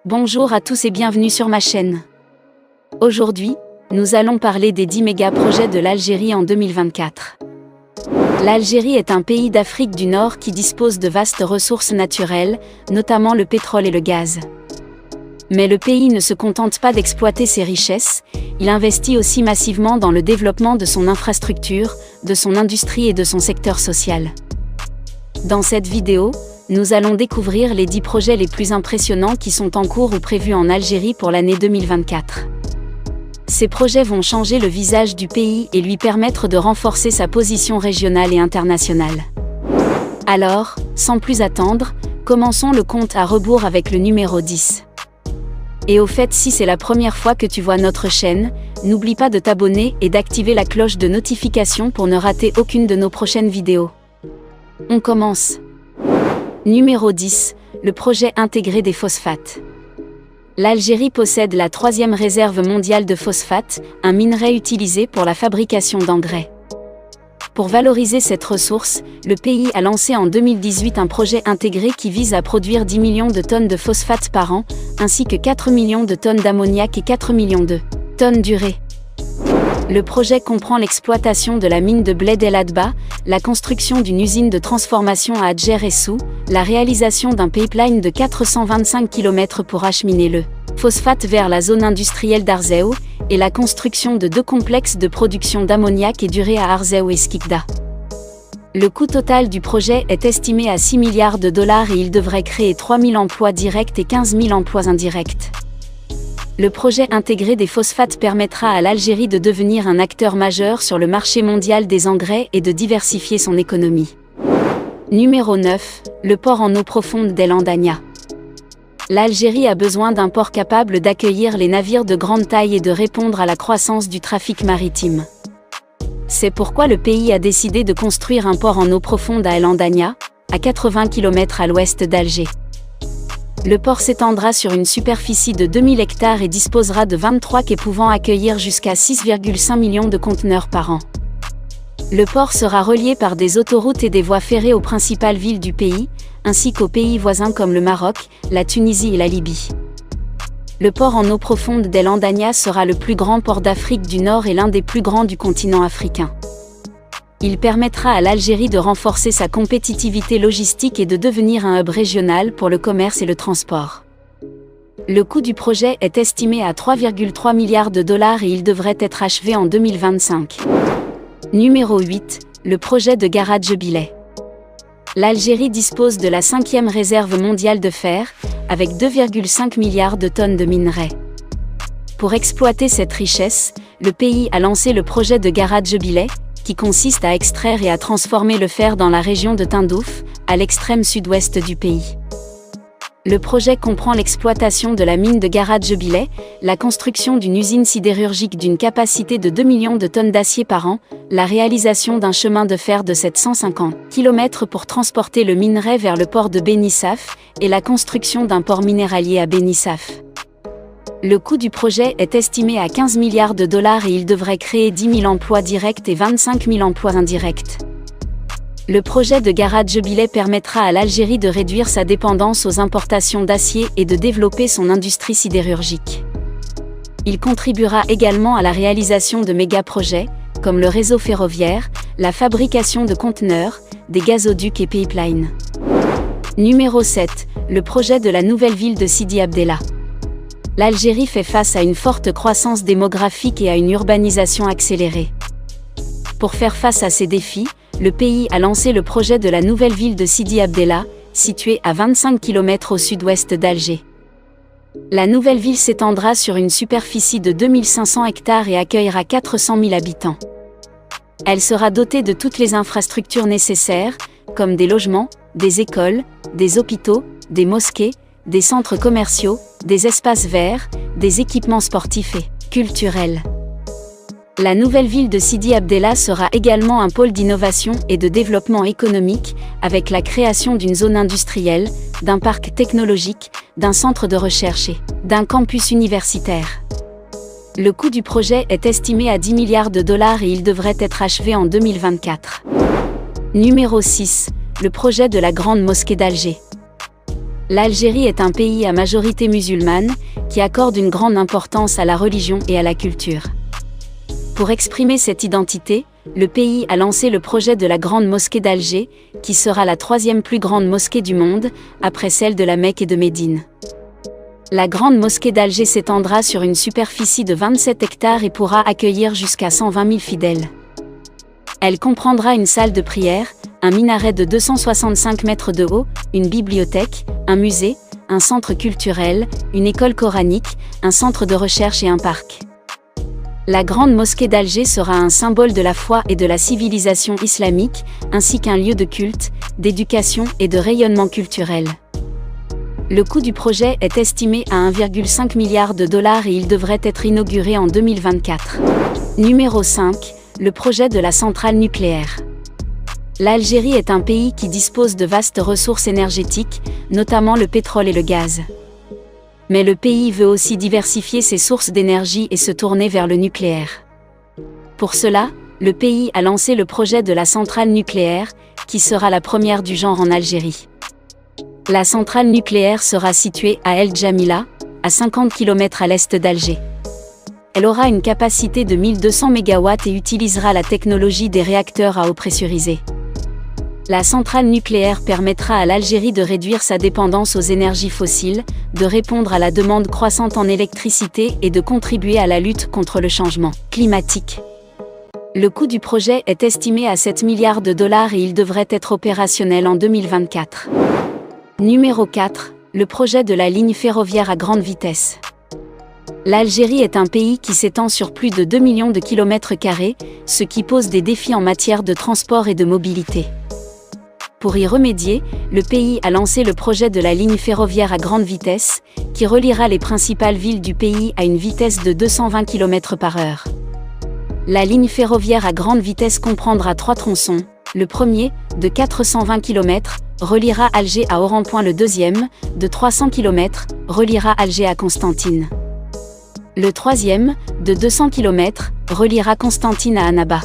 Bonjour à tous et bienvenue sur ma chaîne. Aujourd'hui, nous allons parler des 10 méga-projets de l'Algérie en 2024. L'Algérie est un pays d'Afrique du Nord qui dispose de vastes ressources naturelles, notamment le pétrole et le gaz. Mais le pays ne se contente pas d'exploiter ses richesses, il investit aussi massivement dans le développement de son infrastructure, de son industrie et de son secteur social. Dans cette vidéo, nous allons découvrir les 10 projets les plus impressionnants qui sont en cours ou prévus en Algérie pour l'année 2024. Ces projets vont changer le visage du pays et lui permettre de renforcer sa position régionale et internationale. Alors, sans plus attendre, commençons le compte à rebours avec le numéro 10. Et au fait, si c'est la première fois que tu vois notre chaîne, n'oublie pas de t'abonner et d'activer la cloche de notification pour ne rater aucune de nos prochaines vidéos. On commence. Numéro 10, le projet intégré des phosphates. L'Algérie possède la 3e réserve mondiale de phosphate, un minerai utilisé pour la fabrication d'engrais. Pour valoriser cette ressource, le pays a lancé en 2018 un projet intégré qui vise à produire 10 millions de tonnes de phosphate par an, ainsi que 4 millions de tonnes d'ammoniac et 4 millions de tonnes d'urée. Le projet comprend l'exploitation de la mine de Bled El Hadba, la construction d'une usine de transformation à Adjer et Sou, la réalisation d'un pipeline de 425 km pour acheminer le phosphate vers la zone industrielle d'Arzéo, et la construction de 2 complexes de production d'ammoniac et d'urée à Arzéo et Skikda. Le coût total du projet est estimé à 6 milliards de dollars et il devrait créer 3 000 emplois directs et 15 000 emplois indirects. Le projet intégré des phosphates permettra à l'Algérie de devenir un acteur majeur sur le marché mondial des engrais et de diversifier son économie. Numéro 9, le port en eau profonde d'El Andania. L'Algérie a besoin d'un port capable d'accueillir les navires de grande taille et de répondre à la croissance du trafic maritime. C'est pourquoi le pays a décidé de construire un port en eau profonde à El Andania, à 80 km à l'ouest d'Alger. Le port s'étendra sur une superficie de 2000 hectares et disposera de 23 quais pouvant accueillir jusqu'à 6,5 millions de conteneurs par an. Le port sera relié par des autoroutes et des voies ferrées aux principales villes du pays, ainsi qu'aux pays voisins comme le Maroc, la Tunisie et la Libye. Le port en eau profonde d'El Andania sera le plus grand port d'Afrique du Nord et l'un des plus grands du continent africain. Il permettra à l'Algérie de renforcer sa compétitivité logistique et de devenir un hub régional pour le commerce et le transport. Le coût du projet est estimé à 3,3 milliards de dollars et il devrait être achevé en 2025. Numéro 8, le projet de Garage Billet. L'Algérie dispose de la 5e réserve mondiale de fer, avec 2,5 milliards de tonnes de minerais. Pour exploiter cette richesse, le pays a lancé le projet de Garage Billet, qui consiste à extraire et à transformer le fer dans la région de Tindouf, à l'extrême sud-ouest du pays. Le projet comprend l'exploitation de la mine de Garage Billet, la construction d'une usine sidérurgique d'une capacité de 2 millions de tonnes d'acier par an, la réalisation d'un chemin de fer de 750 km pour transporter le minerai vers le port de Beni Suef, et la construction d'un port minéralier à Beni Suef. Le coût du projet est estimé à 15 milliards de dollars et il devrait créer 10 000 emplois directs et 25 000 emplois indirects. Le projet de Garage Billet permettra à l'Algérie de réduire sa dépendance aux importations d'acier et de développer son industrie sidérurgique. Il contribuera également à la réalisation de méga-projets, comme le réseau ferroviaire, la fabrication de conteneurs, des gazoducs et pipelines. Numéro 7, le projet de la nouvelle ville de Sidi Abdellah. L'Algérie fait face à une forte croissance démographique et à une urbanisation accélérée. Pour faire face à ces défis, le pays a lancé le projet de la nouvelle ville de Sidi Abdellah, située à 25 km au sud-ouest d'Alger. La nouvelle ville s'étendra sur une superficie de 2500 hectares et accueillera 400 000 habitants. Elle sera dotée de toutes les infrastructures nécessaires, comme des logements, des écoles, des hôpitaux, des mosquées, des centres commerciaux, des espaces verts, des équipements sportifs et culturels. La nouvelle ville de Sidi Abdellah sera également un pôle d'innovation et de développement économique, avec la création d'une zone industrielle, d'un parc technologique, d'un centre de recherche et d'un campus universitaire. Le coût du projet est estimé à 10 milliards de dollars et il devrait être achevé en 2024. Numéro 6, le projet de la Grande Mosquée d'Alger. L'Algérie est un pays à majorité musulmane, qui accorde une grande importance à la religion et à la culture. Pour exprimer cette identité, le pays a lancé le projet de la Grande Mosquée d'Alger, qui sera la 3e plus grande mosquée du monde, après celle de la Mecque et de Médine. La Grande Mosquée d'Alger s'étendra sur une superficie de 27 hectares et pourra accueillir jusqu'à 120 000 fidèles. Elle comprendra une salle de prière, un minaret de 265 mètres de haut, une bibliothèque, un musée, un centre culturel, une école coranique, un centre de recherche et un parc. La Grande Mosquée d'Alger sera un symbole de la foi et de la civilisation islamique, ainsi qu'un lieu de culte, d'éducation et de rayonnement culturel. Le coût du projet est estimé à 1,5 milliard de dollars et il devrait être inauguré en 2024. Numéro 5. Le projet de la centrale nucléaire. L'Algérie est un pays qui dispose de vastes ressources énergétiques, notamment le pétrole et le gaz. Mais le pays veut aussi diversifier ses sources d'énergie et se tourner vers le nucléaire. Pour cela, le pays a lancé le projet de la centrale nucléaire, qui sera la première du genre en Algérie. La centrale nucléaire sera située à El Djamila, à 50 km à l'est d'Alger. Elle aura une capacité de 1200 MW et utilisera la technologie des réacteurs à eau pressurisée. La centrale nucléaire permettra à l'Algérie de réduire sa dépendance aux énergies fossiles, de répondre à la demande croissante en électricité et de contribuer à la lutte contre le changement climatique. Le coût du projet est estimé à 7 milliards de dollars et il devrait être opérationnel en 2024. Numéro 4. Le projet de la ligne ferroviaire à grande vitesse. L'Algérie est un pays qui s'étend sur plus de 2 millions de kilomètres carrés, ce qui pose des défis en matière de transport et de mobilité. Pour y remédier, le pays a lancé le projet de la ligne ferroviaire à grande vitesse, qui reliera les principales villes du pays à une vitesse de 220 km/h. La ligne ferroviaire à grande vitesse comprendra 3 tronçons. Le premier, de 420 km, reliera Alger à Oran. Le deuxième, de 300 km, reliera Alger à Constantine. Le troisième, de 200 km, reliera Constantine à Annaba.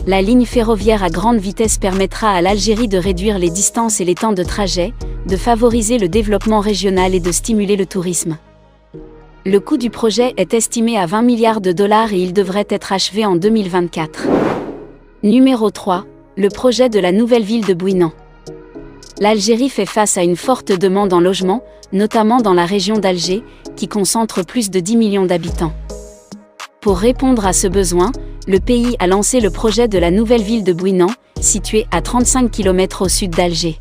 La ligne ferroviaire à grande vitesse permettra à l'Algérie de réduire les distances et les temps de trajet, de favoriser le développement régional et de stimuler le tourisme. Le coût du projet est estimé à 20 milliards de dollars et il devrait être achevé en 2024. Numéro 3. Le projet de la nouvelle ville de Bouinan. L'Algérie fait face à une forte demande en logement, notamment dans la région d'Alger, qui concentre plus de 10 millions d'habitants. Pour répondre à ce besoin, le pays a lancé le projet de la nouvelle ville de Bouinan, située à 35 km au sud d'Alger.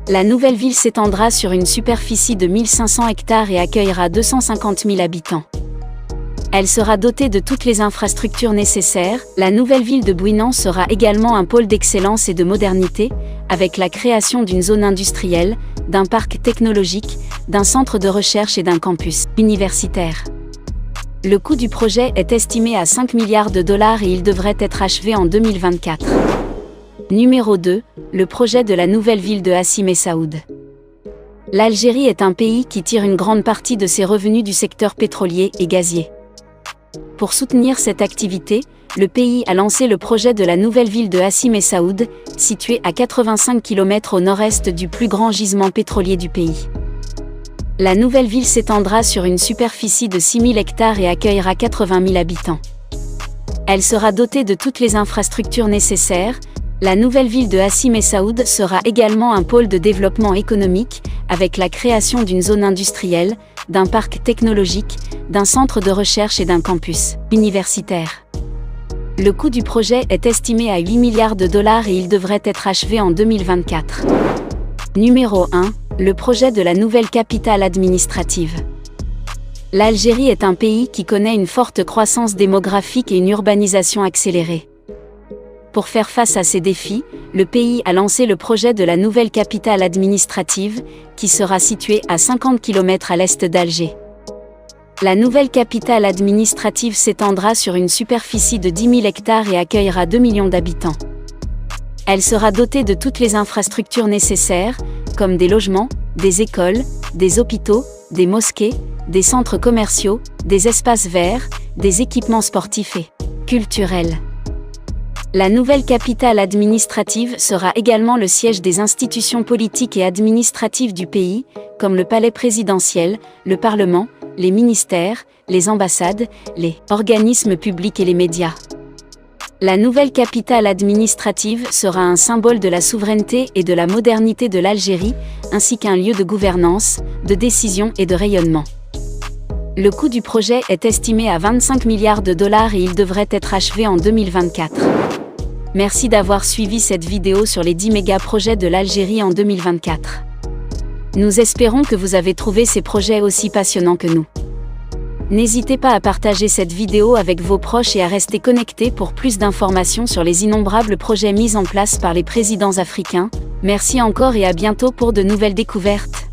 La nouvelle ville s'étendra sur une superficie de 1500 hectares et accueillera 250 000 habitants. Elle sera dotée de toutes les infrastructures nécessaires. La nouvelle ville de Bouinan sera également un pôle d'excellence et de modernité, avec la création d'une zone industrielle, d'un parc technologique, d'un centre de recherche et d'un campus universitaire. Le coût du projet est estimé à 5 milliards de dollars et il devrait être achevé en 2024. Numéro 2. Le projet de la nouvelle ville de Hassi Messaoud. L'Algérie est un pays qui tire une grande partie de ses revenus du secteur pétrolier et gazier. Pour soutenir cette activité, le pays a lancé le projet de la nouvelle ville de Hassi Messaoud, située à 85 km au nord-est du plus grand gisement pétrolier du pays. La nouvelle ville s'étendra sur une superficie de 6 000 hectares et accueillera 80 000 habitants. Elle sera dotée de toutes les infrastructures nécessaires. La nouvelle ville de Hassi Messaoud sera également un pôle de développement économique, avec la création d'une zone industrielle, d'un parc technologique, d'un centre de recherche et d'un campus universitaire. Le coût du projet est estimé à 8 milliards de dollars et il devrait être achevé en 2024. Numéro 1. Le projet de la nouvelle capitale administrative. L'Algérie est un pays qui connaît une forte croissance démographique et une urbanisation accélérée. Pour faire face à ces défis, le pays a lancé le projet de la nouvelle capitale administrative, qui sera située à 50 km à l'est d'Alger. La nouvelle capitale administrative s'étendra sur une superficie de 10 000 hectares et accueillera 2 millions d'habitants. Elle sera dotée de toutes les infrastructures nécessaires, comme des logements, des écoles, des hôpitaux, des mosquées, des centres commerciaux, des espaces verts, des équipements sportifs et culturels. La nouvelle capitale administrative sera également le siège des institutions politiques et administratives du pays, comme le palais présidentiel, le Parlement, les ministères, les ambassades, les organismes publics et les médias. La nouvelle capitale administrative sera un symbole de la souveraineté et de la modernité de l'Algérie, ainsi qu'un lieu de gouvernance, de décision et de rayonnement. Le coût du projet est estimé à 25 milliards de dollars et il devrait être achevé en 2024. Merci d'avoir suivi cette vidéo sur les 10 méga-projets de l'Algérie en 2024. Nous espérons que vous avez trouvé ces projets aussi passionnants que nous. N'hésitez pas à partager cette vidéo avec vos proches et à rester connectés pour plus d'informations sur les innombrables projets mis en place par les présidents africains. Merci encore et à bientôt pour de nouvelles découvertes.